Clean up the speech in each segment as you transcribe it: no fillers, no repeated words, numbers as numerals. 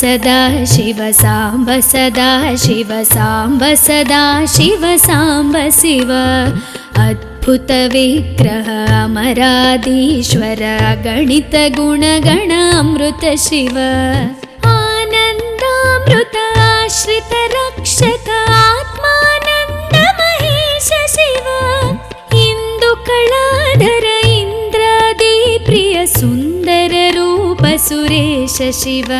सदा शिव साम्ब सदा शिव साम्ब सदा शिव साम्ब शिव अद्भुत विग्रह अमराधीश्वर गणित गुणगण अमृत शिव आनन्दामृत आश्रित रक्षक आत्मानन्द महेश शिव इंदु कलाधर इंद्रादि प्रिय सुंदर रूप सुरेश शिव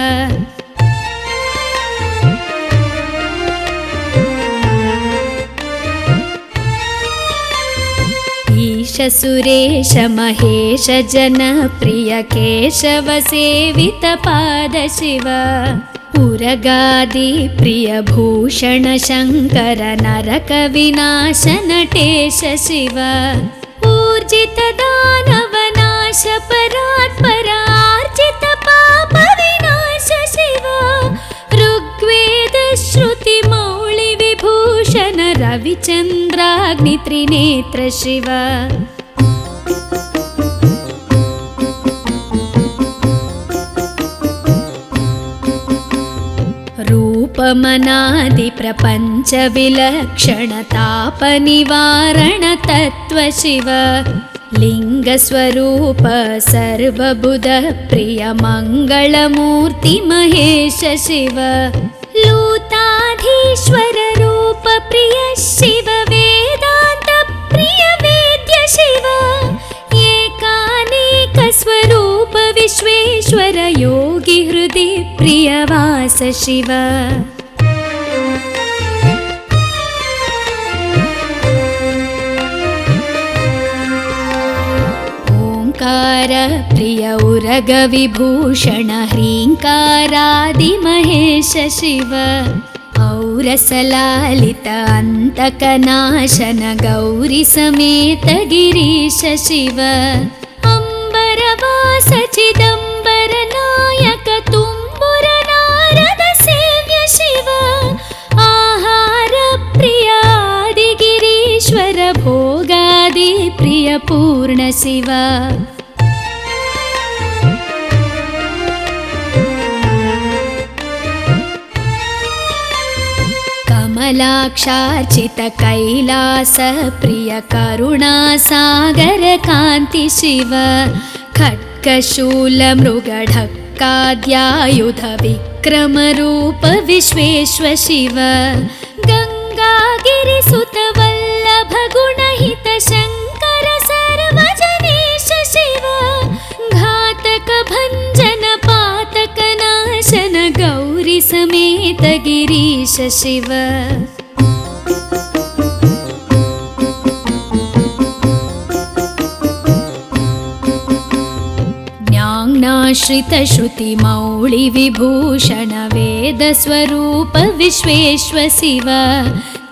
ईश सुरेश महेश जनप्रिय केशव सेवित पाद शिव उरगादि प्रिय भूषण शंकर नरक विनाश नटेश शिव ऊर्जित दानव नाश परात्पर आर्जित पाप विनाश शिव ऋग्वेद श्रुति मौळि विभूषण रविचंद्राग्नि त्रिनेत्र शिव रूपमनादि प्रपंच विलक्षण ताप निवारण तत्व शिव लिंग स्वरूप सर्वबुध प्रिय मंगलमूर्ति महेश शिव लूताधीश्वर रूप प्रिय शिव वेदांत प्रिय वेद्य शिव एकानेक स्वरूप विश्वेश्वर योगी हृदि प्रिय वास शिव ओंकार प्रिय उरग विभूषण ह्रींकारादि महेश शिव औरसलालित अंतकनाशन गौरी समेत गिरीश शिव अंबरवास चिदंबर नायक तुम्बुर नारद सेव्य शिव आहार प्रिय आदिगिरीश्वर भोगादि प्रिय पूर्ण शिव कमलाक्षार्चित कैलास प्रिय करुणा सागर कांति शिव खड्गशूल मृगढक्काद्यायुध विक्रम रूप विश्वेश्वर शिव गंगागिरिसुत वल्लभ गुणहित शंकर सर्वजनेश शिव घातक भंजन पातक नाशन गौरी समेत गिरीश शिव ज्ञानाश्रित श्रुति मौळि विभूषण वेद स्वरूप विश्वेश्वर शिव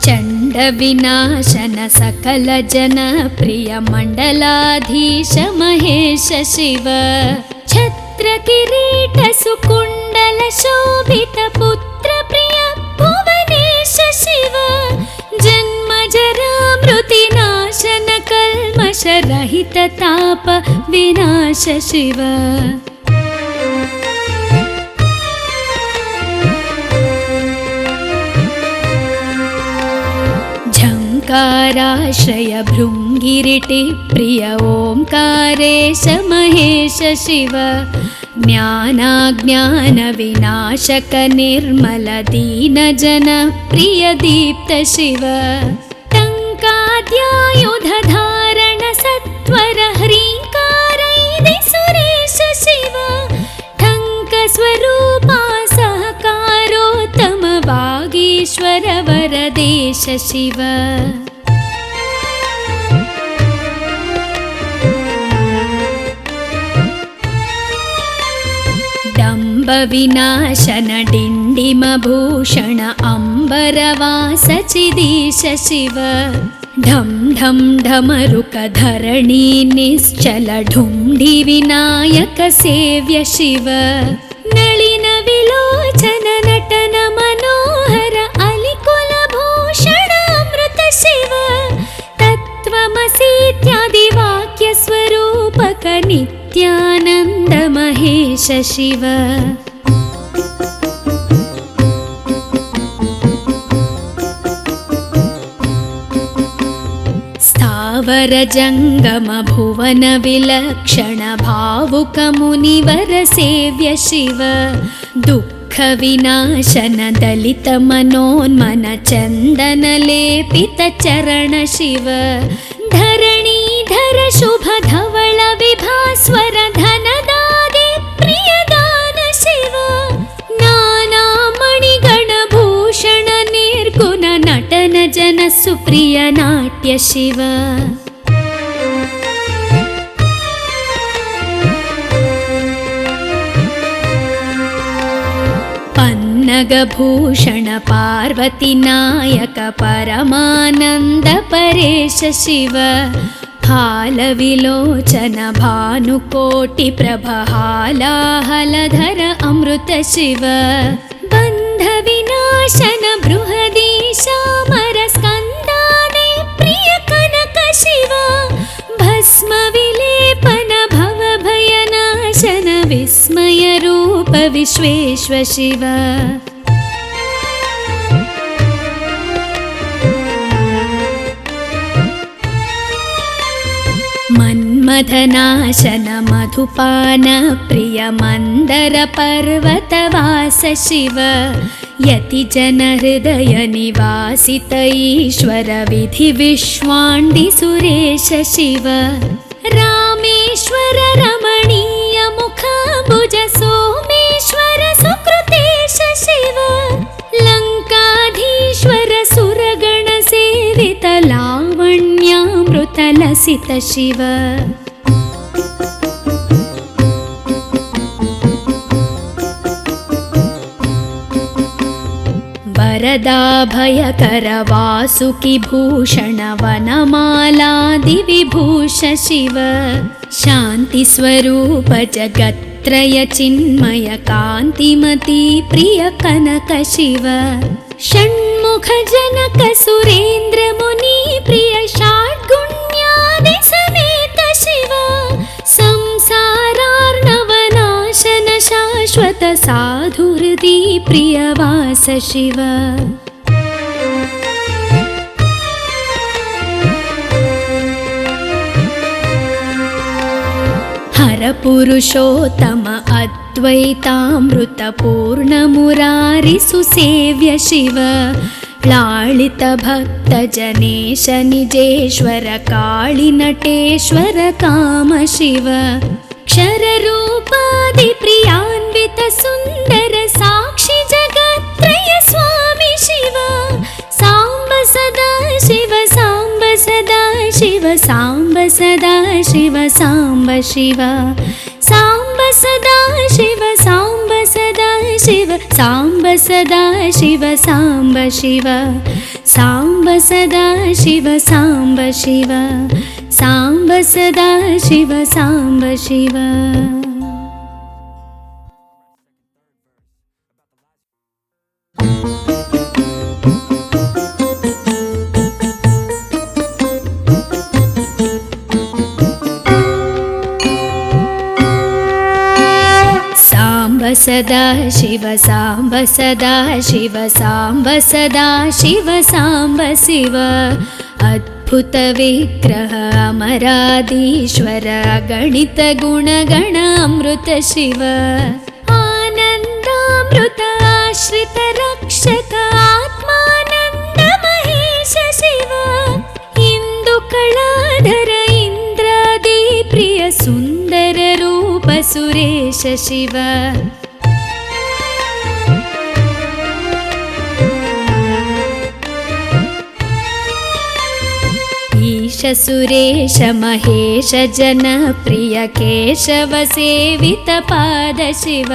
चंड विनाशन सकल जन प्रिय मंडलाधीश महेश शिव छत्र किरीट सुकुंडल शोभित पुत्र प्रिय भुवनेश शिव जन्म जरा मृति नाशन कल्मष रहित ताप विनाश शिव झंकाराश्रय भृंगिरिटि प्रिय ओंकारेश महेश शिव ज्ञानाज्ञान विनाशक निर्मल दीन जन प्रिय दीप्त शिव टंकाद्यायुध धारण सत्वर ह्रींकारैदि सुरेश शिव ठंक स्वरूपा सहकारोत्तम वागीश्वर वरदेश शिव डंब विनाशन डिंडिम भूषण अंबरवास चिदीश शिव ढम ढम ढमरुक धरणी निश्चल ढुंढि विनायक सेव्य शिव नलिन विलोचन नटन मनोहर अलिकुल भूषण अमृत शिव तत्त्वमसीत्यादि वाक्य स्वरूपक नित्यानंद महेश शिव वर जङ्गम भुवन विलक्षण भावुक मुनिवर सेव्य शिव दुःख विनाशन दलित मनोन्मन चन्दन लेपित चरण शिव धरणीधर शुभ धवल विभास्वर धनदादि प्रियदान शिव नाना मणिगण भूषण निर्गुण नटन जन सुप्रिय नाट्य शिव पन्नगभूषण पार्वती नायक परमानन्द परेश शिव हालविलोचन भानुकोटि प्रभहालाहलधर अमृत शिव बन्ध विनाशन बृहदीशामर स्कन्दादि प्रिय कनक शिव भस्म विलेपन भव भयनाशन विस्मय रूप विश्वेश्व शिव मन्मथनाशन मधुपान प्रिय मन्दर पर्वतवास शिव यति जन हृदय निवासित ईश्वर विधि विश्वाण्डि सुरेश शिव रामेश्वर रमणीय मुख भुज सोमेश्वर सुकृतेश शिव लङ्काधीश्वर सुरगण सेवित लावण्यामृत लसित शिव वरदाभयकर वासुकि भूषण वनमालादि विभूष शिव शान्ति स्वरूप जगत्त्रय चिन्मय कान्तिमती प्रिय कनक शिव षण्मुख जनक सुरेन्द्र मुनि प्रिय षाड्गुण्यादि समेत शिव संसारार्णवनाशन शाश्वत साधुहृदि प्रियवास शिव हर पुरुषोत्तम अद्वैतामृत पूर्ण मुरारि सुसेव्य शिव लालित भक्त जनेश निजेश्वर काळि नटेश्वर काम शिव क्षर रूपादि प्रियान्वित सुन्दर साक्षि जगत्त्रय स्वामी शिव साम्ब सदा शिव साम्ब सदा शिव साम्ब सदा शिव साम्ब शिव साम्ब सदा शिव साम्ब सदा शिव साम्ब सदा शिव साम्ब शिव साम्ब सदा शिव साम्ब शिव साम्ब सदा शिव साम्ब शिव सदा शिव साम्ब सदा शिव साम्ब सदा शिव साम्ब शिव अद्भुत विग्रह अमराधीश्वर गणित गुणगण अमृत शिव आनन्दामृत आश्रित रक्षक आत्मानन्द महेश शिव इन्दुकलाधर इन्द्रादि प्रिय सुन्दर रूप सुरेश शिव ईश सुरेश महेश जन प्रिय केशव सेवित पाद शिव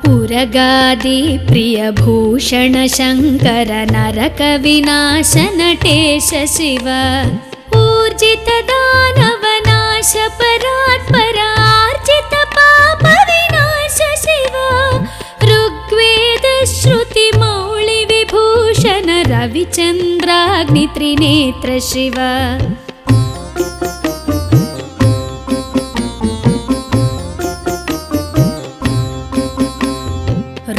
उरगादि प्रिय भूषण शङ्कर नरक विनाश नटेश शिव ऊर्जित दानव नाश परात्पर आर्जित पाप विनाश शिव ऋग्वेद श्रुति मौळि विभूषण रविचन्द्राग्नि त्रिनेत्र शिव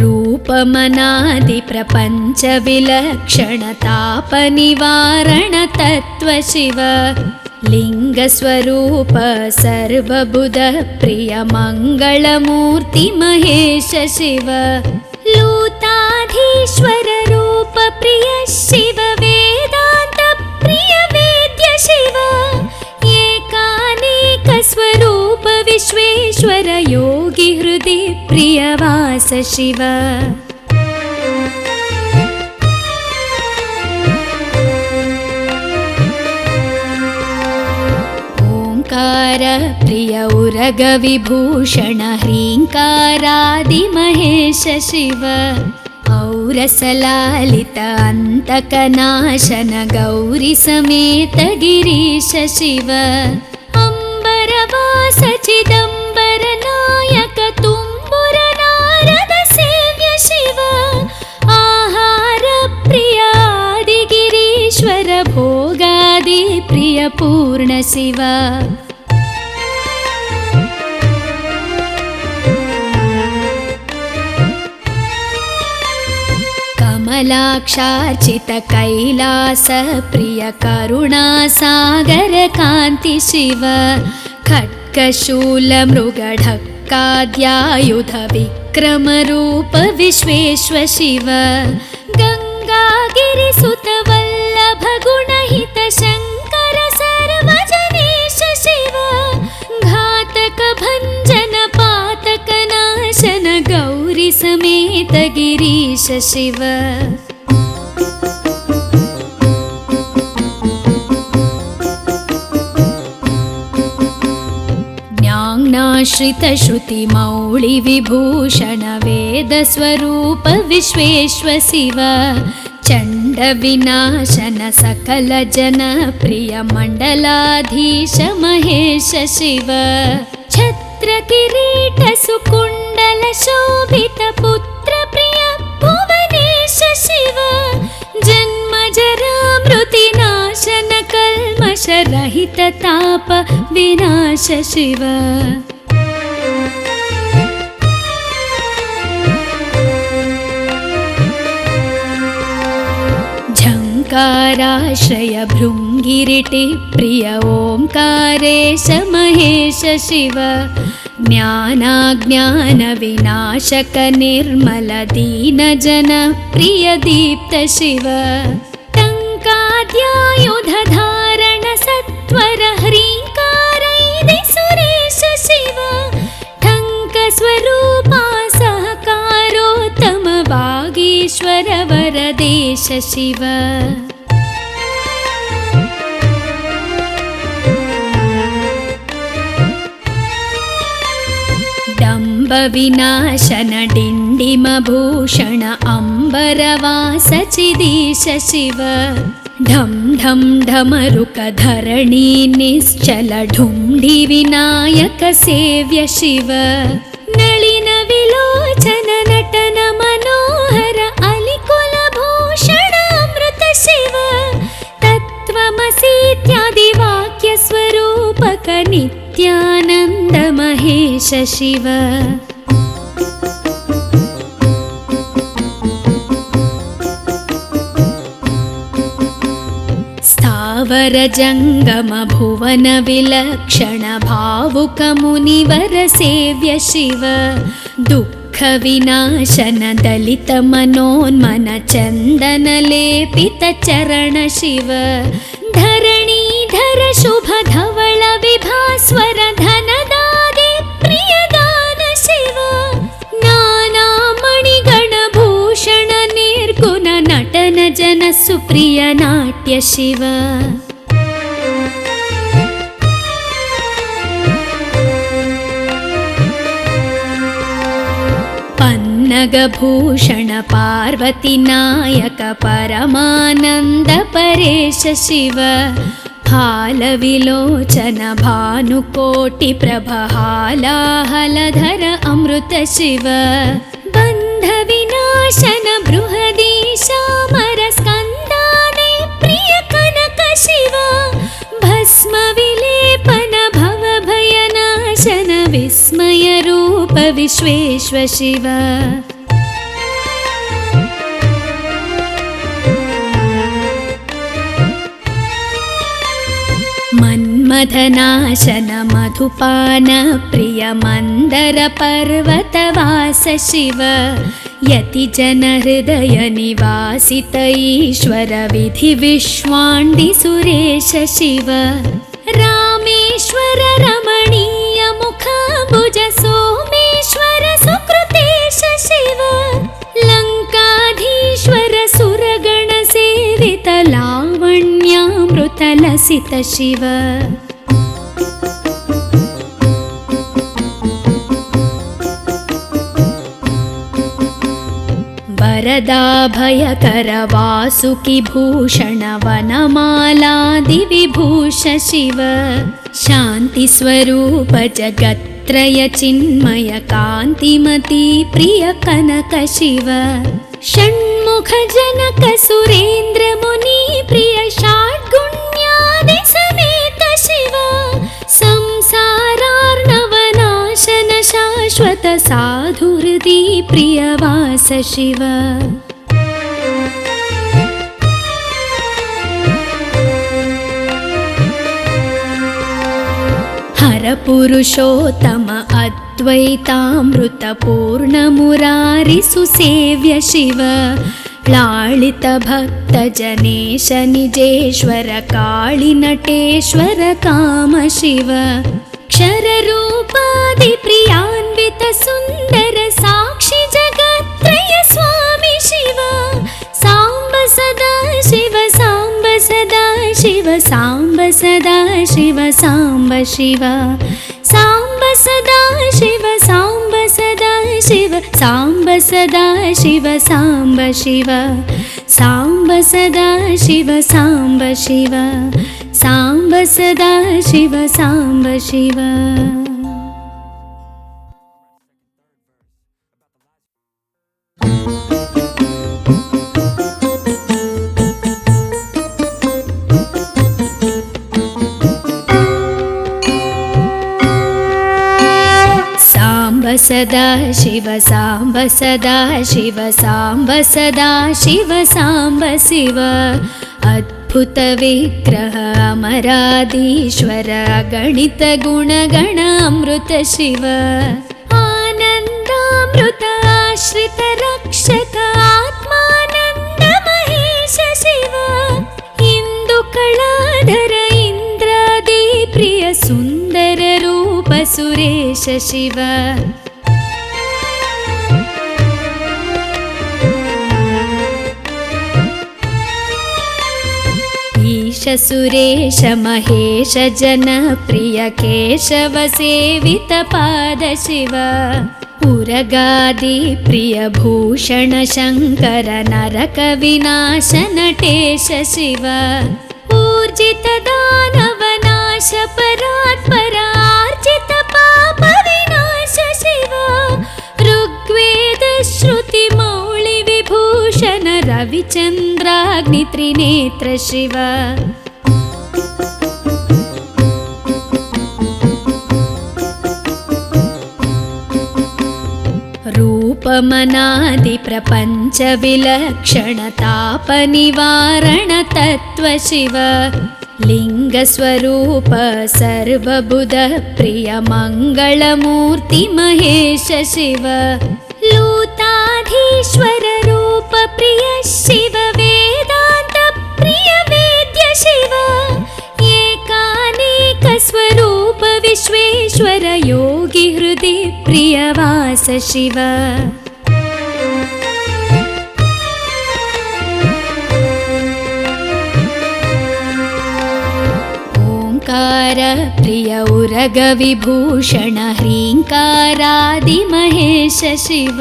रूपमनादि प्रपञ्च विलक्षण ताप निवारण तत्व शिव लिङ्गस्वरूप सर्वबुधप्रिय मङ्गलमूर्ति महेश शिव लूताधीश्वर रूप प्रिय शिव वेदान्त प्रिय वेद्य शिव एकानेक स्वरूप विश्वेश्वर योगी हृदि प्रियवास शिव प्रिय उरग विभूषण ह्रीङ्कारादि महेश शिव औरसलालित अन्तकनाशन गौरी समेत गिरीश शिव अम्बरवास चिदम्बर नायक तुम्बुर नारद सेव्य शिव आहार प्रिय आदिगिरीश्वर भोगादि प्रिय पूर्ण शिव कमलाक्षार्चित कैलास प्रिय करुणासागर कान्ति शिव खड्गशूल मृगढक्काद्यायुध विक्रम रूप विश्वेश्वर शिव गङ्गागिरिसुत वल्लभ गुणहित शङ्कर सर्वजनेश शिव घातक भञ्जन पातक नाशन गौरी समेत गिरीश शिव ज्ञानाश्रित श्रुति मौळि विभूषण वेद स्वरूप विश्वेश्वर शिव चण्ड विनाशन सकल जन प्रिय मण्डलाधीश महेश शिव छत्र किरीट सुकुण्डल शोभित पुत्र प्रिय भुवनेश शिव जन्म जरा मृति नाशन कल्मष रहित ताप विनाश शिव झङ्काराश्रय भृङ्गिरिटि प्रिय ओङ्कारेश महेश शिव ज्ञानाज्ञान विनाशक निर्मल दीन जन प्रिय दीप्त शिव टङ्काद्यायुध धारण सत्वर ह्रीङ्कारैदि सुरेश शिव ठङ्क स्वरूपा सहकारोत्तम वागीश्वर वरदेश शिव विनाशन डिण्डिम भूषण अम्बरवास चिदीश शिव ढं ढं ढमरुक धरणी निश्चल ढुण्डि विनायक सेव्य शिव नलिन विलोचन नटन मनोहर अलिकुल भूषण अमृत शिव तत्त्वमसीत्यादि वाक्य स्वरूपक नित्यानन्द महेश शिव स्थावर जङ्गम भुवन विलक्षण भावुक मुनिवर सेव्य शिव दुःख विनाशन दलित मनोन्मन चन्दन लेपित चरण शिव धरणीधर शुभ धवल विभास्वर धनदादि प्रियदान शिव नाना मणिगण भूषण निर्गुण नटन जन सुप्रिय नाट्य शिव पन्नगभूषण पार्वती नायक परमानन्द परेश शिव हालविलोचन भानुकोटि प्रभ हालाहलधर अमृत शिव बन्ध विनाशन बृहदीशामर स्कन्दादि प्रिय कनक शिव भस्म विलेपन भव भयनाशन विस्मय रूप विश्वेश्वर शिव मन्मथनाशन मधुपान प्रिय मन्दर पर्वतवास शिव यतिजनहृदय निवासित ईश्वर विधि विश्वाण्डि सुरेश शिव रामेश्वर रमणीय मुखाम्बुज सोमेश्वर सुकृतेश शिव लङ्काधीश्वर सुरगण सेवित लावण्यामृत लसित शिव वरदाभयकर वासुकि भूषण वनमालादिविभूष शिव शान्तिस्वरूप जगत्त्रय चिन्मय कान्तिमती प्रिय कनक शिव षण्मुख जनक सुरेन्द्र मुनि प्रिय षड्गुण्यादि समेत शिव संसारार्णवनाशन शाश्वत साधुहृदि प्रियवास शिव हर पुरुषोत्तम अद्वैतामृत पूर्ण मुरारि सुसेव्य शिव लालित भक्त जनेश निजेश्वर काळि नटेश्वर काम शिव क्षर रूपादि प्रियान्वित सुन्दर साक्षि जगत्त्रय स्वामी शिव साम्ब सदा शिव साम्ब सदा शिव साम्ब सदा शिव साम्ब शिव साम्ब सदा शिव साम्ब सदा शिव साम्ब सदा शिव साम्ब शिव साम्ब सदा शिव साम्ब शिव साम्ब सदा शिव साम्ब शिव सदा शिव साम्ब सदा शिव साम्ब सदा शिव साम्ब शिव अद्भुत विग्रह अमराधीश्वर गणित गुणगण अमृत शिव आनन्दामृत आश्रित रक्षक आत्मानन्द महेश शिव इंदु कलाधर इंद्रादि प्रिय सुन्दर रूप सुरेश शिव ईश सुरेश महेश जन प्रिय केशव सेवित पाद शिव उरगादि प्रिय भूषण शंकर नरक विनाश नटेश शिव ऊर्जित दानव नाश परात्पर आर्जित पाप विनाश शिव ऋग्वेद श्रुति मौळि विभूषण रविचन्द्राग्नि त्रिनेत्र शिव रूपमनादि प्रपंच विलक्षण ताप निवारण तत्व शिव लिंग स्वरूप सर्वबुध प्रिय मंगलमूर्ति महेश शिव लूताधीश्वर रूप प्रिय शिव वेदांत प्रिय वेद्य शिव एकानेक स्वरूप विश्वेश्वर योगी हृदि प्रियवास शिव ओंकार प्रिय उरग विभूषण ह्रींकारादि महेश शिव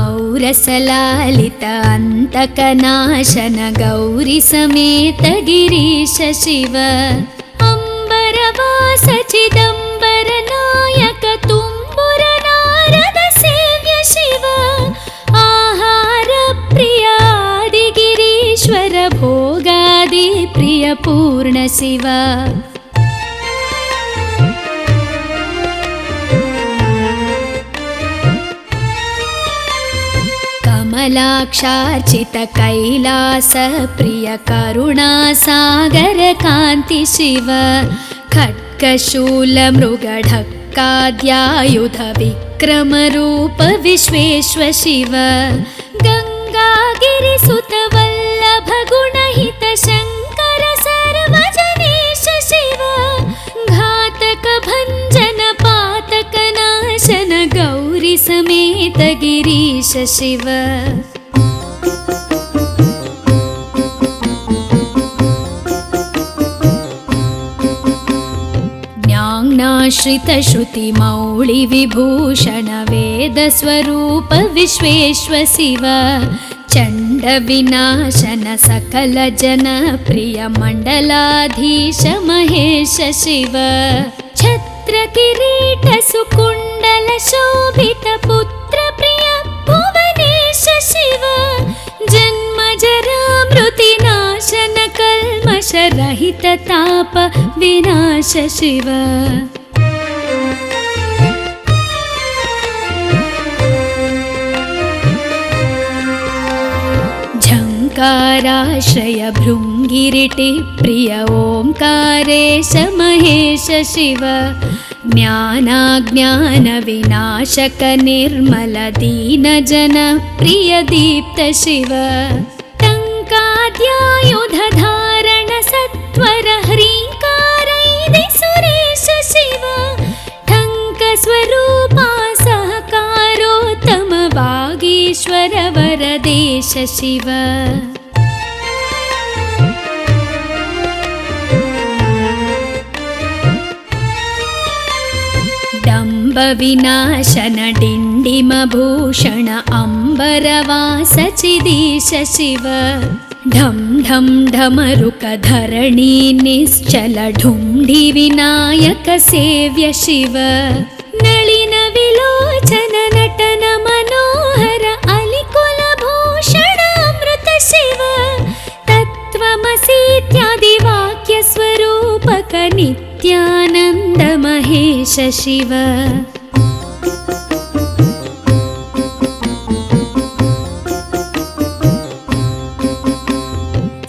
औरसलालित अंतकनाशन गौरी समेत गिरीश शिव अंबरवास चिदंबर नायक तुम्बुर नारद सेव्य शिव आहार प्रिय आदि गिरीश्वर भोगादि प्रिय पूर्ण शिव कमलाक्षार्चित कैलास प्रिय करुणा सागर कांति शिव खड्गशूलमृगढक्काद्यायुध विक्रमरूप विश्वेश्व शिव गङ्गागिरिसुतवल्लभ गुणहित शङ्कर सर्वजनेश शिव घातक भञ्जन पातक नाशन गौरी समेत गिरीश शिव ज्ञानाश्रित श्रुति मौळि विभूषण वेद स्वरूप विश्वेश्व शिव चण्ड विनाशन सकल जन प्रिय मण्डलाधीश महेश शिव छत्र किरीट सुकुण्डल शोभित पुत्र प्रिय भुवनेश शिव जन्म जरा मृति नाशन कल्मष रहित ताप विनाश शिव झङ्काराश्रय भृङ्गिरिटि प्रिय ओङ्कारेश महेश शिव ज्ञानाज्ञान विनाशक निर्मल दीन जन प्रिय दीप्त शिव टङ्काद्यायुध धारण सत्वर ह्रीङ्कारैदि सुरेश शिव ठङ्क स्वरूपा सहकारोत्तम वागीश्वर वरदेश शिव डम्ब विनाशन डिण्डिम भूषण अम्बरवास चिदीश शिव ढं ढं ढमरुक धरणी निश्चल ढुण्ढि विनायक सेव्य शिव नलिन विलोचन नटन मनोहर अलिकुल भूषण अमृत शिव तत्त्वमसीत्यादि वाक्य स्वरूपक नित्यानन्द महेश शिव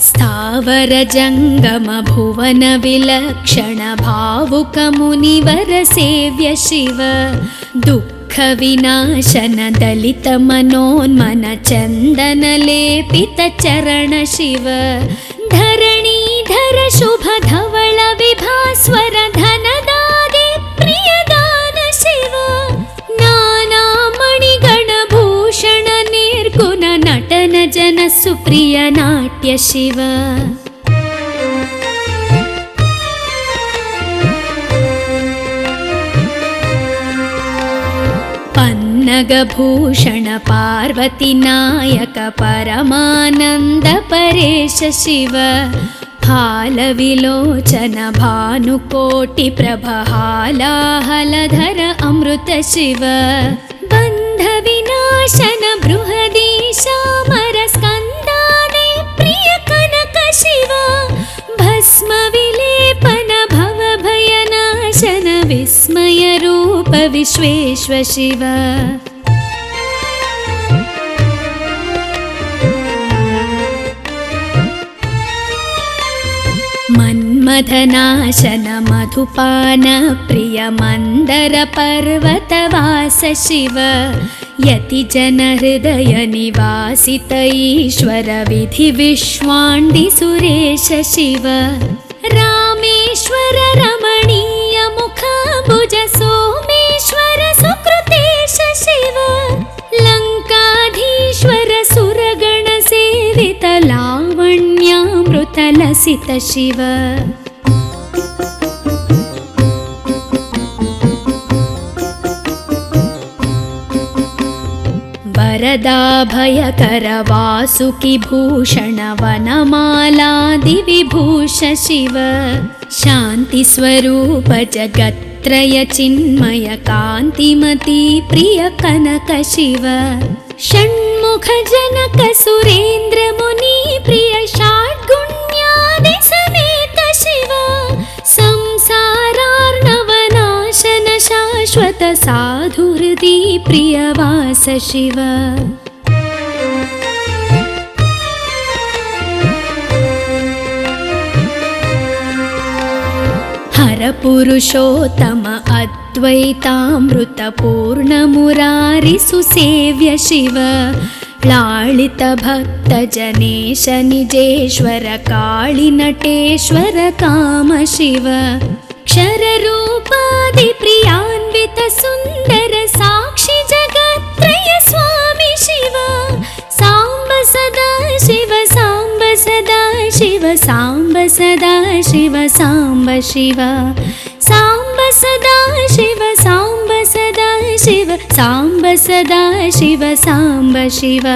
स्थावर जङ्गम भुवन विलक्षण भावुक मुनिवर सेव्य शिव दुःख विनाशन दलित मनोन्मन चन्दन लेपित चरण शिव धरणीधर शुभ धवल विभास्वर धनदादि प्रियदान शिव नाना मणिगण भूषण निर्गुण नटन जन सुप्रिय नाट्य शिव पन्नगभूषण पार्वती नायक परमानन्द परेश शिव फालविलोचन भानुकोटि प्रभहालाहलधर अमृत शिव बन्ध विनाशन बृहदीशामर स्कन्दादि प्रिय कनक शिव भस्म विलेपन भव भयनाशन विस्मय रूप विश्वेश्व शिव मन्मथनाशन मधुपान प्रिय मन्दर पर्वतवास शिव यति जन हृदय निवासित ईश्वर विधि विश्वाण्डि सुरेश शिव रामेश्वर रमणीय मुखाम्बुज सोमेश्वर सुकृतेश शिव लङ्काधीश्वर सुरगण सेवित लावण्यामृत लसित शिव वरदाभयकर वासुकि भूषण वनमालादि विभूष शिव शान्ति स्वरूप जगत्त्रय चिन्मय कान्तिमती प्रिय कनक शिव षण्मुख जनक सुरेन्द्र मुनि प्रिय षाड्गुण्यादि समेत शिव संसारार्णवनाशन शाश्वत साधुहृदि प्रियवास शिव हर परपुरुषोत्तम अद्वैतामृतपूर्णमुरारिसुसेव्य शिव लालितभक्तजनेश निजेश्वर काळिनटेश्वर काम शिव क्षररूपादिप्रियान्वित सुन्दर साक्षि जगत्त्रय स्वामि शिव साम्ब सदा शिव साम्ब सदा शिव साम्ब सदा शिव साम्ब शिव साम्ब सदा शिव साम्ब सदा शिव साम्ब सदा शिव साम्ब शिव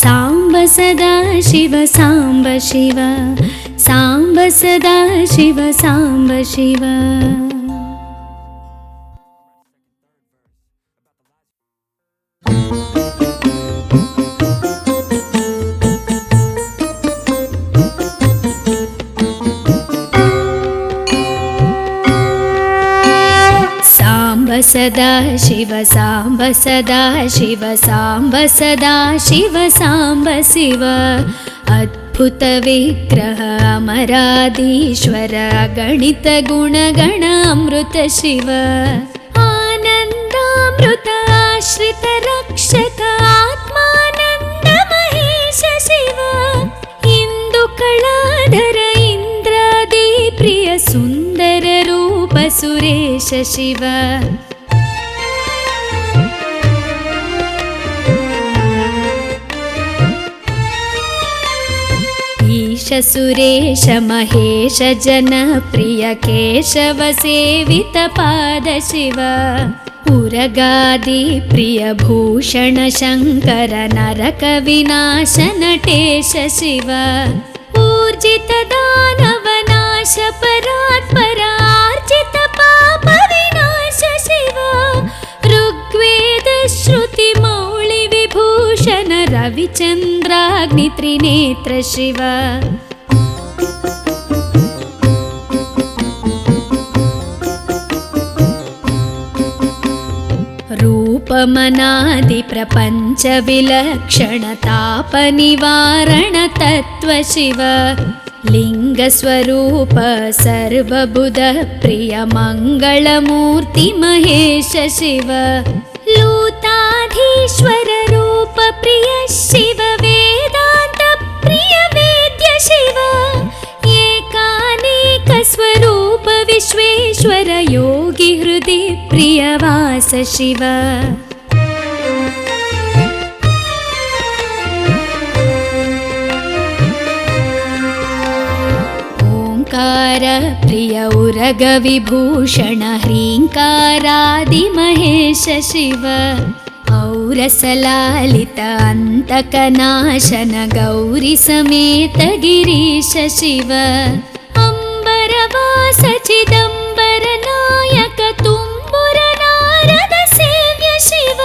साम्ब सदा शिव साम्ब शिव साम्ब सदा शिव साम्ब शिव। सदा शिव साम्ब सदा शिव साम्ब सदा शिव साम्ब शिव अद्भुत विग्रह अमराधीश्वर गणित गुणगण अमृत शिव आनन्दामृत आश्रित रक्षक आत्मानन्द महेश शिव इंदु कलाधर इंद्रादि प्रिय सुंदर रूप सुरेश शिव ईश सुरेश महेश जनप्रिय केशव सेवित पाद शिव उरगादि प्रिय भूषण शंकर नरक विनाश नटेश शिव ऊर्जित दानव नाश परात्पर आर्जित पाप विनाश शिव ऋग्वेद श्रुति मौळि विभूषण रविचन्द्राग्नि त्रिनेत्र शिव रूपमनादि प्रपंच विलक्षण ताप निवारण तत्व शिव लिंग स्वरूप सर्वबुध प्रिय मंगलमूर्ति महेश शिव लूताधीश्वर रूप प्रिय शिव वेदांत प्रिय वेद्य शिव एकानेक स्वरूप विश्वेश्वर योगी हृदि प्रिय वास शिव ओंकार प्रिय उरग विभूषण ह्रींकारादि महेश शिव औरसलालित अंतकनाशन गौरी समेत गिरीश शिव अंबरवास चिदंबर नायक तुम्बुर नारद सेव्य शिव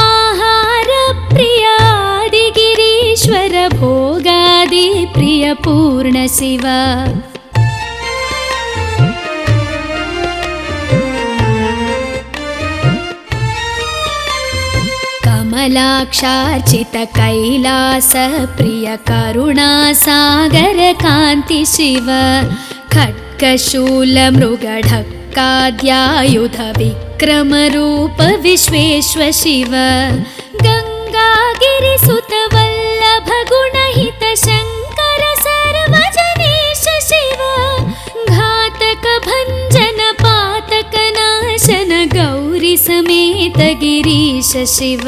आहार प्रिय आदिगिरीश्वर भोगादि प्रिय पूर्ण शिव कमलाक्षार्चित कैलास प्रिय करुणा सागर कांति शिव खड्गशूल मृगढक्काद्यायुध विक्रम रूप विश्वेश्वर शिव गंगागिरिसुत वल्लभ गुणहित शंकर सर्वजनेश शिव घातक भंजन पातक नाशन गौरी समेत गिरीश शिव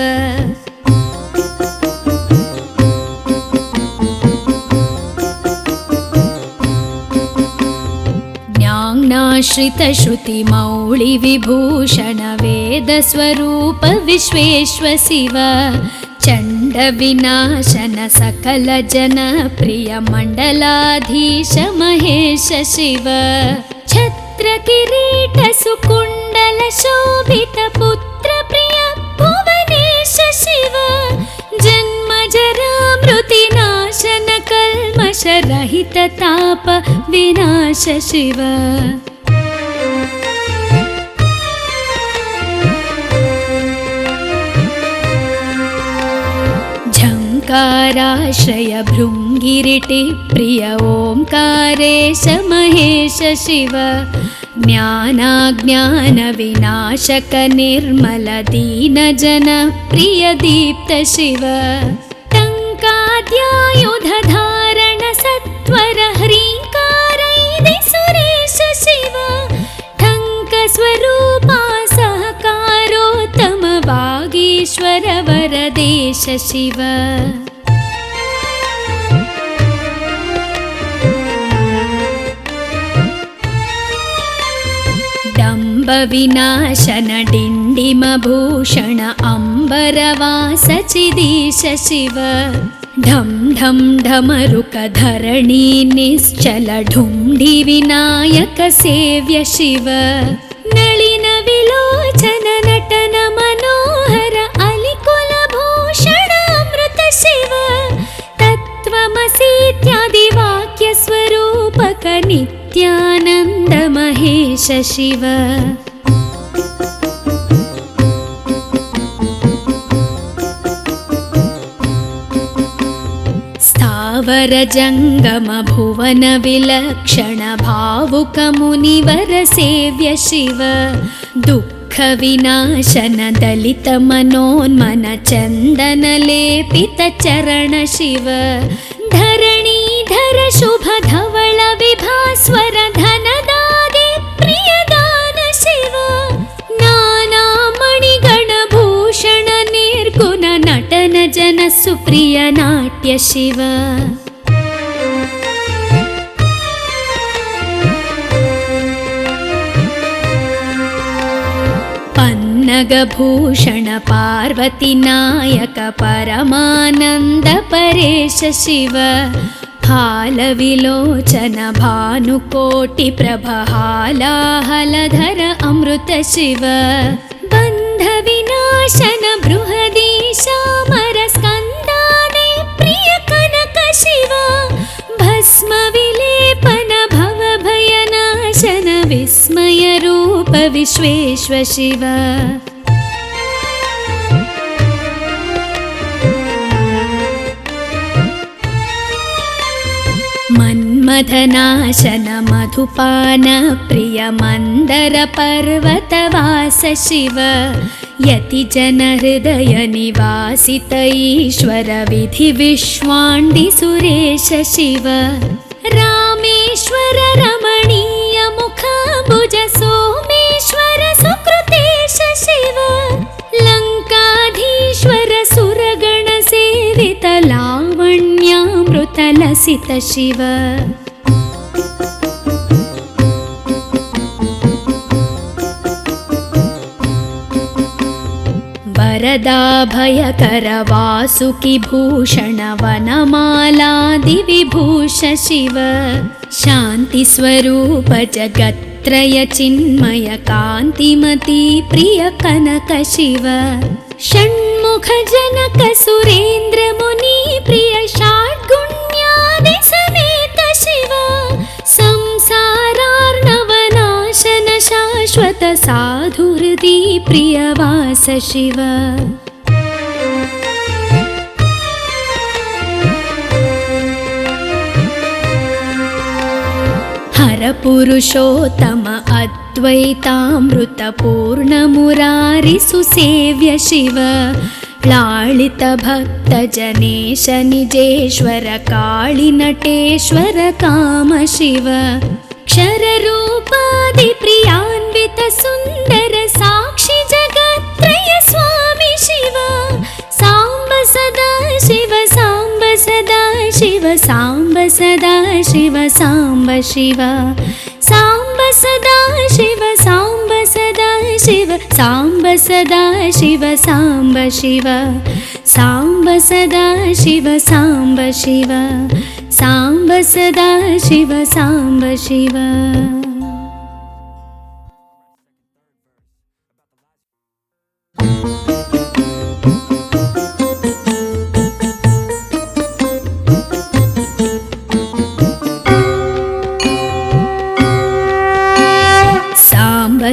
ज्ञानाश्रित श्रुति मौळि विभूषण वेद स्वरूप विश्वेश्वर शिव चंड विनाशन सकल जन प्रिय मंडलाधीश महेश शिव छत्र किरीट सुकुंडल शोभित पुत्र प्रिय भुवनेश शिव जन्म जरा मृति नाशन कल्मष रहित ताप विनाश शिव झंकाराश्रय भृंगिरिटि प्रिय ओंकारेश महेश शिव ज्ञानाज्ञानविनाशक निर्मल दीनजन प्रिय दीप्त शिव टङ्काद्यायुधधारण सत्वर ह्रीङ्कारैदि सुरेश शिव टङ्कस्वरूपा सहकारोत्तम वागीश्वर वरदेश शिव विनाशन डिण्डिमभूषण अम्बरवास चिदीश शिव ढं ढं ढमरुकधरणी निश्चल ढुण्ढि विनायक सेव्य शिव नलिन विलोचन नटन मनोहर अलिकुलभूषण अमृत शिव तत्त्वमसीत्यादि वाक्य स्वरूपक नित्यानन्द महेश शिव स्थावर जंगम भुवन विलक्षण भावुक मुनिवर सेव्य शिव दुःख विनाशन दलित मनोन्मन चंदन लेपित चरण शिव धरणीधर शुभ धवल विभास्वर धनदादि प्रियदान शिव नाना मणिगण भूषण निर्गुण नटन जन सुप्रिय नाट्य शिव पन्नगभूषण पार्वती नायक परमानंद परेश शिव हालविलोचन भानुकोटि प्रभहालाहलधर अमृत शिव बन्ध विनाशन बृहदीशामर स्कन्दादि प्रिय कनक शिव भस्म विलेपन भव भयनाशन विस्मय रूप विश्वेश्व शिव मन्मथनाशन मधुपान प्रिय मंदर पर्वतवास शिव यति जन हृदय निवासित ईश्वर विधि विश्वाण्डि सुरेश शिव रामेश्वर रमणीय मुखाम्बुज सोमेश्वर सुकृतेश शिव लंकाधीश्वर सुरगण सेवित लावण्यामृत लसित शिव वरदाभयकर वासुकि भूषण वनमालादि विभूष शिव शांति स्वरूप जगत्त्रय चिन्मय कांतिमती प्रिय कनक शिव षण्मुख जनक सुरेन्द्र मुनि प्रिय षाड्गुण्यादि समेत शिव संसारार्णवनाशन शाश्वत साधु हृदि प्रियवास शिव हर पुरुषोत्तम अद्वैतामृत पूर्ण मुरारि सुसेव्य शिव लालित भक्त जनेश निजेश्वर काळि नटेश्वर काम शिव क्षर रूपादि प्रियान्वित सुंदर साक्षि जगत्त्रय स्वामी शिव सांब सदा शिव सांब सदा शिव सांब सदा शिव सांब शिव सांब सदा शिव सांब सदा शिव सांब सदा शिव सांब शिव सांब सदा शिव सांब शिव सांब सदा शिव सांब शिव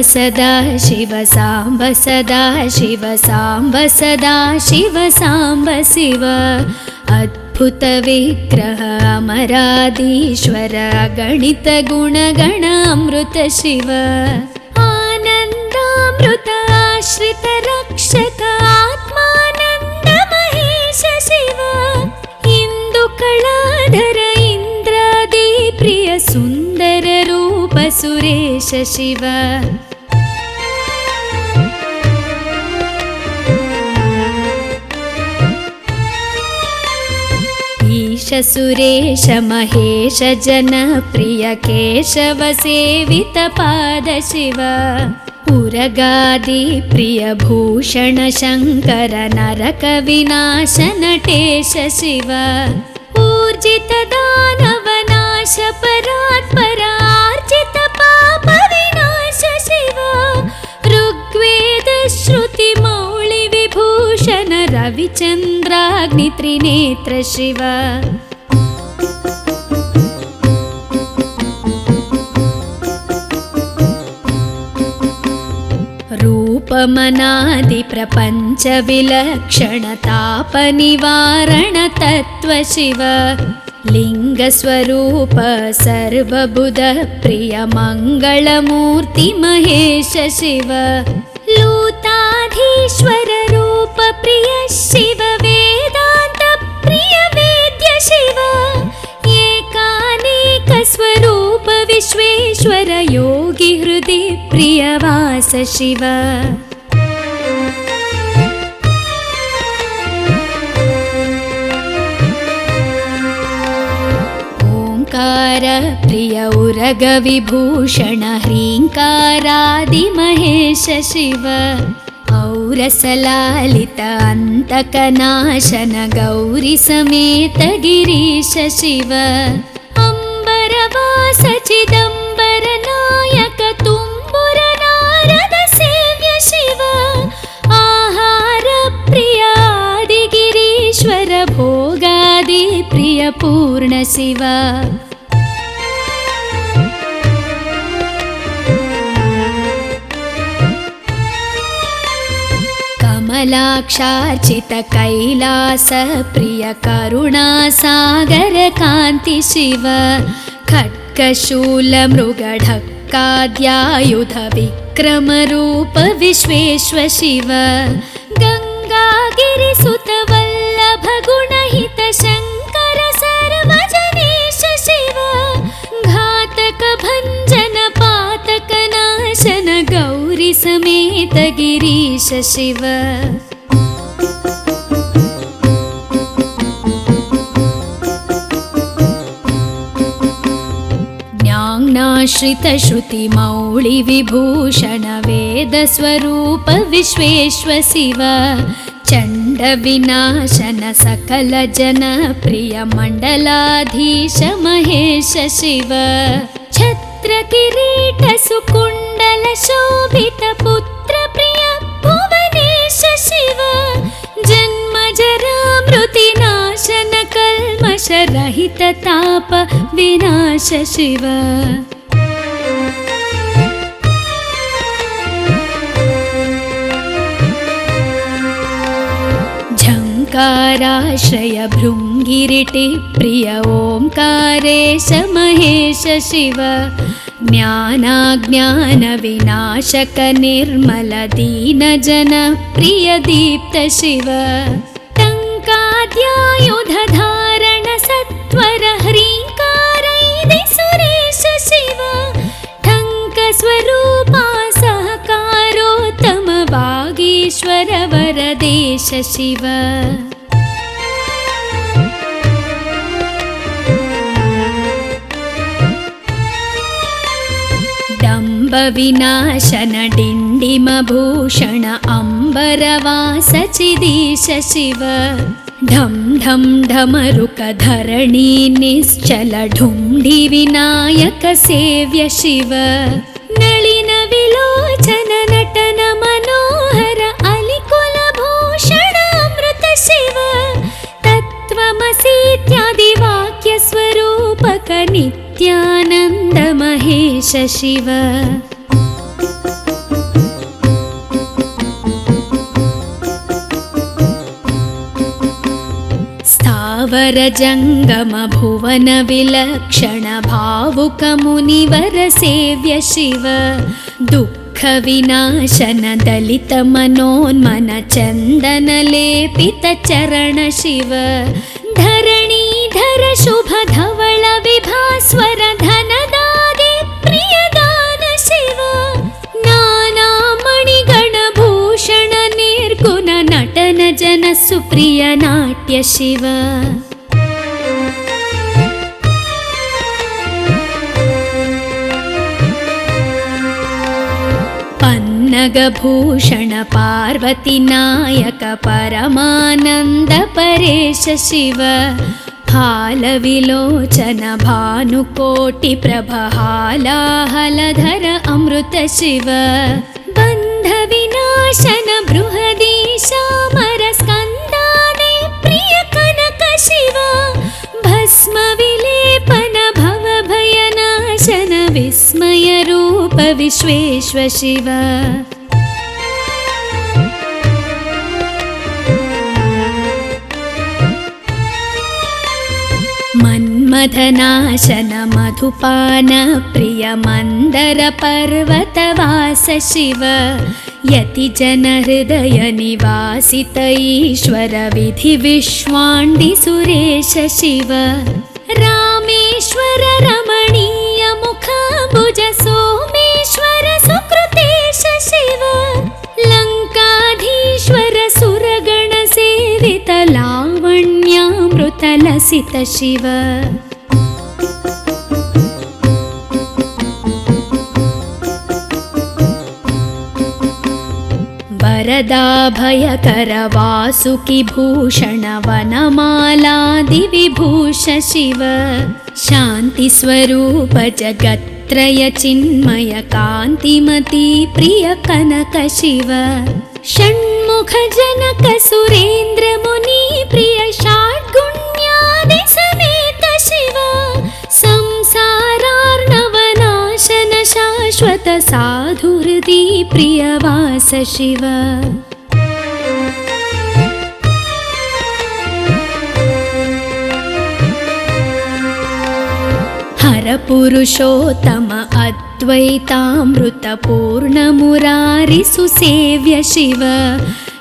सदा शिव सांब सदा शिव सांब सदा शिव सांब शिव अद्भुत विग्रह अमराधीश्वर गणित गुणगण अमृत शिव आनन्दामृत आश्रित रक्षक आत्मानन्द महेश शिव इन्दुकलाधर इन्द्रादि प्रिय सुन्दर रूप सुरेश शिव ईश सुरेश महेश जनप्रिय केशव सेवित पाद शिव उरगादि प्रिय भूषण शङ्कर नरक विनाश नटेश शिव ऊर्जित दानव नाश परात्पर आर्जित पाप विनाश शिव ऋग्वेद श्रुति मौळि विभूषण रविचन्द्राग्नि त्रिनेत्र शिव रूपमनादि प्रपञ्च विलक्षण ताप निवारण तत्व शिव लिङ्गस्वरूप सर्वबुध प्रिय मङ्गलमूर्ति महेश शिव लूताधीश्वर रूप प्रिय शिव वेदान्त प्रिय वेद्य शिव एकानेक स्वरूप विश्वेश्वर योगी हृदि प्रियवास शिव ओंकार प्रिय उरग विभूषण ह्रींकारादि महेश शिव औरसलालित अन्तकनाशन गौरी समेत गिरीश शिव अंबरवास चिदंबर नायक तुम्बुर नारद सेव्य शिव आहार प्रिय आदिगिरीश्वर भोगादि प्रिय पूर्ण शिव कमलाक्षार्चित कैलास प्रिय करुणा सागर कान्ति शिव खड्गशूल मृगढक्काद्यायुध विक्रम रूप विश्वेश्व शिव गंगागिरिसुत वल्लभ गुणहित शंकर सर्वजनेश शिव घातक भंजन पातक नाशन गौरी समेत गिरीश शिव ज्ञानाश्रित श्रुति मौळि विभूषण वेद स्वरूप विश्वेश्व शिव चंड विनाशन सकल जन प्रिय मंडलाधीश महेश शिव छत्र किरीट सुकुंडल शोभित पुत्र प्रिय भुवनेश शिव जन्म जरा मृति नाशन कल्मष रहित ताप विनाश शिव झंकाराश्रय भृंगिरिटि प्रिय ओंकारेश महेश शिव ज्ञानाज्ञान विनाशक निर्मल दीन जन प्रिय दीप्त शिव टंकाद्यायुध धारण सत्वर ह्रींकारैदि सुरेश शिव ठंक स्वरूपा सहकारोत्तम वागीश्वर वरदेश शिव डंब विनाशन डिंडिम भूषण अंबरवास चिदीश शिव ढम ढम ढमरुक धरणी निश्चल ढुंढि विनायक सेव्य शिव नलिन विलोचन नटन मनोहर अलिकुल भूषण अमृत शिव तत्त्वमसीत्यादि वाक्य स्वरूपक नित्यानंद महेश शिव स्थावर जङ्गम भुवन विलक्षण भावुक मुनिवर सेव्य शिव दुःख विनाशन दलित मनोन्मन चन्दन लेपित चरण शिव धरणीधर शुभ धवल विभास्वर धनदादि प्रियदान शिव नाना मणिगण भूषण निर्गुण नटन जन सुप्रिय नाट्य शिव पन्नगभूषण पार्वती नायक परमानन्द परेश शिव हालविलोचन भानुकोटि प्रभ हालाहलधर अमृत शिव बन्ध विनाशन बृहदीशामर स्कन्दादि प्रिय कनक शिव भस्म विलेपन भव भयनाशन विस्मय रूप विश्वेश्व शिव मन्मथनाशन मधुपान प्रिय मन्दर पर्वतवास शिव यति जन हृदय निवासित ईश्वर विधि विश्वाण्डि सुरेश शिव रामेश्वर रमणीय मुखाम्बुज सोमेश्वर सुकृतेश शिव लङ्काधीश्वर सुरगण सेवित लावण्यामृत लसित शिव वरदाभयकर वासुकि भूषण वनमालादि विभूष शिव शान्ति स्वरूप जगत्त्रय चिन्मय कान्तिमती प्रिय कनक शिव षण्मुख जनक सुरेन्द्र मुनि प्रिय षड्गुण्यादि समेत शिव संसारार्णवनाशन शाश्वत साधुहृदि प्रियवास शिव हर पुरुषोत्तम अद्वैतामृत पूर्ण मुरारि सुसेव्य शिव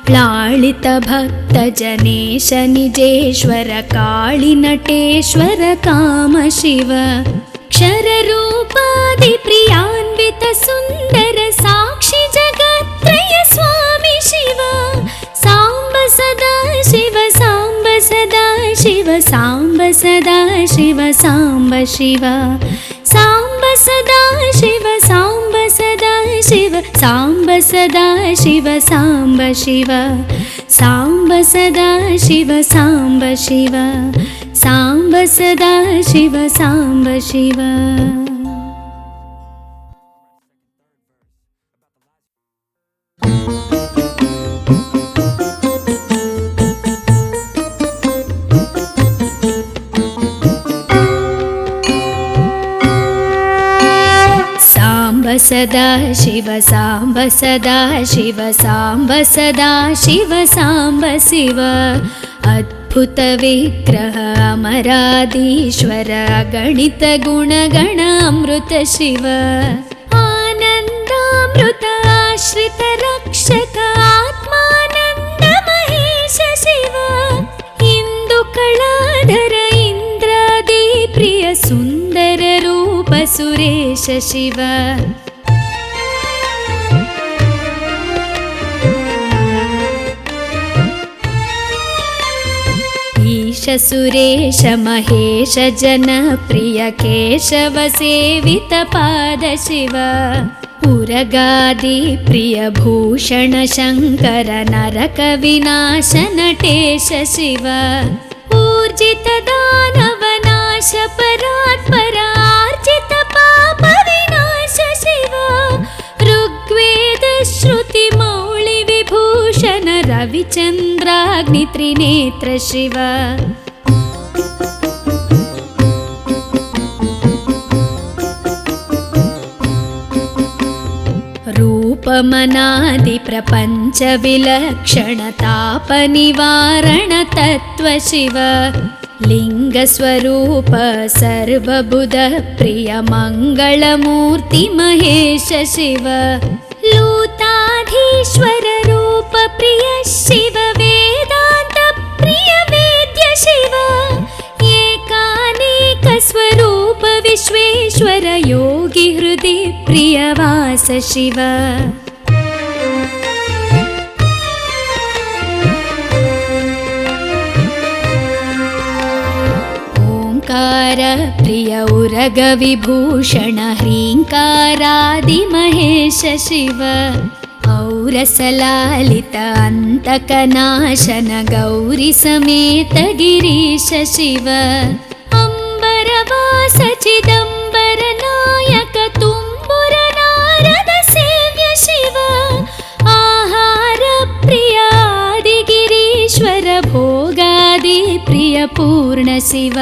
लालित भक्त जनेश निजेश्वर काळि नटेश्वर काम शिव क्षर रूपादि प्रियान्वित सुन्दर साक्षि जगत्त्रय स्वामी शिव साम्ब सदा शिव साम्ब सदा शिव साम्ब सदा शिव साम्ब शिव साम्ब सदा शिव साम्ब सदा शिव साम्ब सदा शिव साम्ब शिव साम्ब सदा शिव साम्ब शिव साम्ब सदा शिव साम्ब शिव सदा शिव साम्ब सदा शिव साम्ब सदा शिव साम्ब शिव अद्भुत विग्रह अमराधीश्वर गणित गुणगण अमृत शिव आनन्दामृत आश्रित रक्षक आत्मानन्द महेश शिव इंदु कलाधर इंद्रादि प्रिय सुंदर रूप सुरेश शिव सुरेश महेश जन प्रिय केशव सेवित पाद शिव उरगादि प्रिय भूषण शंकर नरक विनाश नटेश शिव ऊर्जित दानव नाश परात्पर आर्जित पाप विनाश शिव ऋग्वेद श्रुति मौळि विभूषण रविचन्द्राग्नि त्रिनेत्र शिव रूपमनादि प्रपंच विलक्षण ताप निवारण तत्व शिव लिङ्गस्वरूप सर्वबुध प्रिय मङ्गलमूर्ति महेश शिव लूताधीश्वर रूप प्रिय शिव वेदान्त प्रिय वेद्य शिव एकानेक स्वरूप विश्वेश्वर योगी हृदि प्रियवास शिव ओंकार प्रिय उरग विभूषण ह्रींकारादि महेश शिव औरसलालित अंतकनाशन गौरी समेत गिरीश शिव अंबरवास चिदंबर नायक तुम्बुर नारद सेव्य शिव आहार प्रिय आदि गिरीश्वर भोगादि प्रिय पूर्ण शिव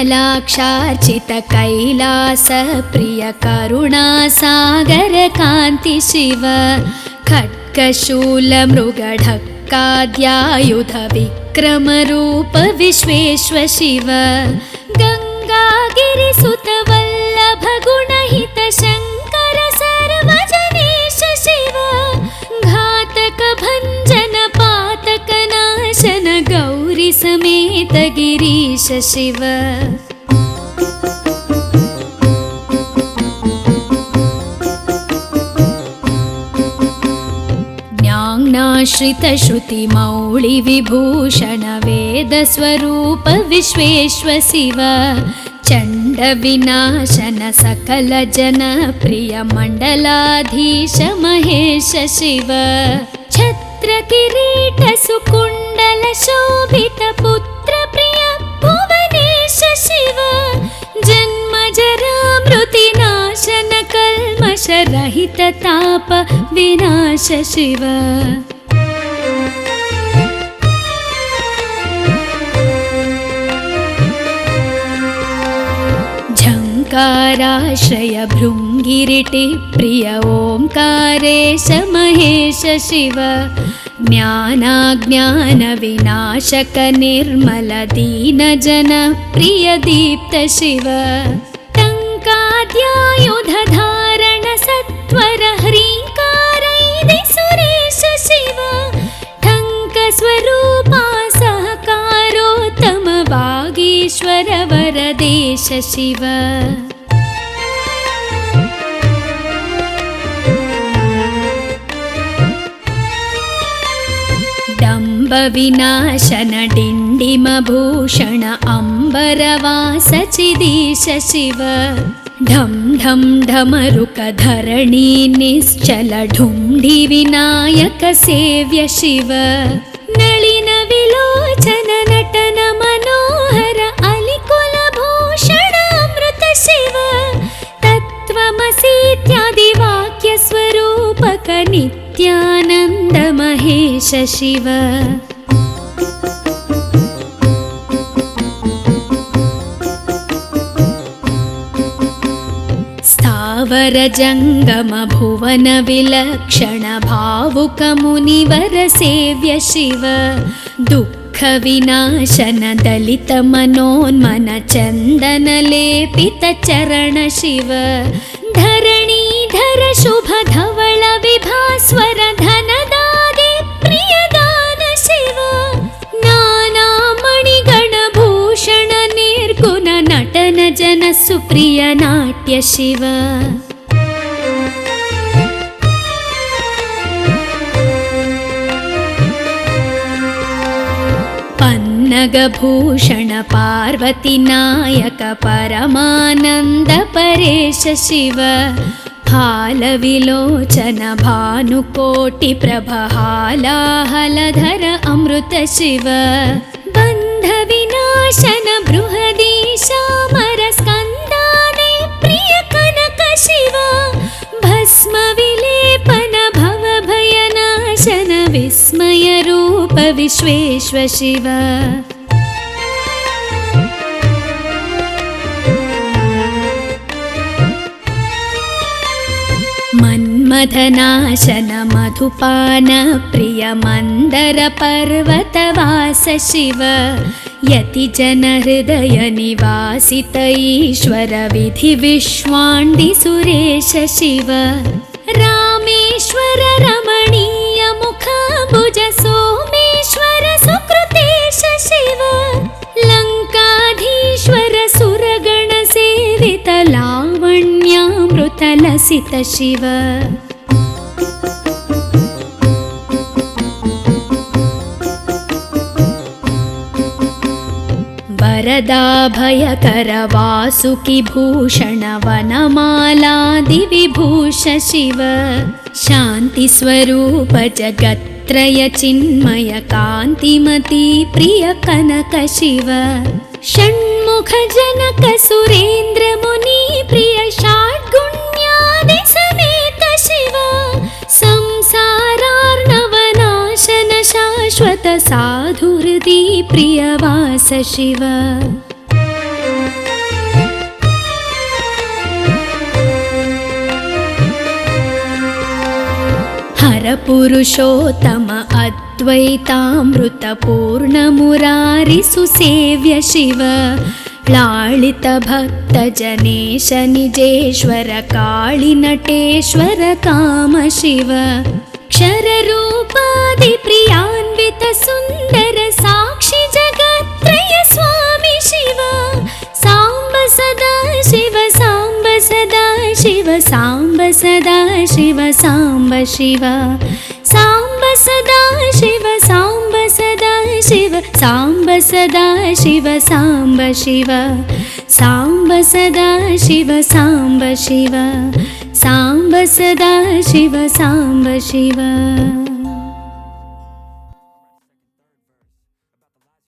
कमलाक्षार्चित कैलास प्रिय करुणा सागर कांति शिव खड्गशूल मृगढक्काद्यायुध विक्रम रूप विश्वेश्व शिव गंगागिरिसुत वल्लभ गुणहित शंकर सर्वजनेश शिव घातक भंजन पातक नाशन गौरी समेत गिरीश शिव ज्ञानाश्रित श्रुति मौळि विभूषण वेद स्वरूप विश्वेश्व शिव चंड विनाशन सकल जन प्रिय मंडलाधीश महेश शिव छत्र किरीट सुकुंडल शोभित पुत्र प्रिय भुवनेश शिव जन्म जरा मृति नाशन कल्मष रहित ताप विनाश शिव झंकाराश्रय भृंगिरिटि प्रिय ओंकारेश महेश शिव ज्ञानाज्ञान विनाशक निर्मल दीन जन प्रिय दीप्त शिव टंकाद्यायुध धारण सत्वर ह्रींकारैदि सुरेश शिव ठंक स्वरूपा सहकारोत्तम वागीश्वर वरदेश शिव डंब विनाशन डिंडिम भूषण अंबरवास चिदीश शिव ढम ढम ढमरुक धरणी निश्चल ढुंढि विनायक सेव्य शिव नलिन विलोचन नटन मनोहर अलिकुल भूषण अमृत शिव तत्त्वमसीत्यादि वाक्य स्वरूपक नित्यानंद महेश शिव स्थावर जंगम भुवन विलक्षण भावुक मुनिवर सेव्य शिव दुःख विनाशन दलित मनोन्मन चंदन लेपित चरण शिव धरणीधर शुभ धवल विभास्वर धनदादि प्रियदान शिव नाना मणिगण भूषण निर्गुण नटन जन सुप्रिय नाट्य शिव पन्नगभूषण पार्वती नायक परमानंद परेश शिव फालविलोचन भानुकोटि प्रभहालाहलधर अमृत शिव बंध विनाशन बृहदीशामर स्कंदादि प्रिय कनक शिव भस्म विलेपन भव भयनाशन विस्मय रूप विश्वेश्व शिव मदनाशन मधुपान प्रिय मन्दर पर्वतवास शिव यतिजन हृदय निवासित ईश्वर विधि विश्वाण्डि सुरेश शिव रामेश्वर रमणीय मुखाम्बुज सोमेश्वर सुकृतेश शिव लङ्काधीश्वर सुरगण सेवित लावण्यामृत लसित शिव वरदाभयकर वासुकि भूषण वनमालादिविभूष शिव शान्तिस्वरूप जगत्त्रय चिन्मय कान्तिमती प्रिय कनक शिव षण्मुख जनक सुरेन्द्र मुनि प्रिय षड्गुण्यादि समेत शिव संसारार्णवनाशन शाश्वत साधुहृदि प्रियवास शिव हर पुरुषोत्तम अद्वैतामृत पूर्ण मुरारि सुसेव्य शिव लालित भक्त जनेश निजेश्वर काळि नटेश्वर काम शिव क्षर रूपादि प्रियान्वित सुन्दर साक्षि जगत्त्रय स्वामी शिव साम्ब सदा शिव साम्ब सदा शिव साम्ब सदा शिव साम्ब शिव साम्ब सदा शिव साम्ब सदा शिव साम्ब सदा शिव साम्ब शिव साम्ब सदा शिव साम्ब शिव साम्ब सदा शिव साम्ब शिव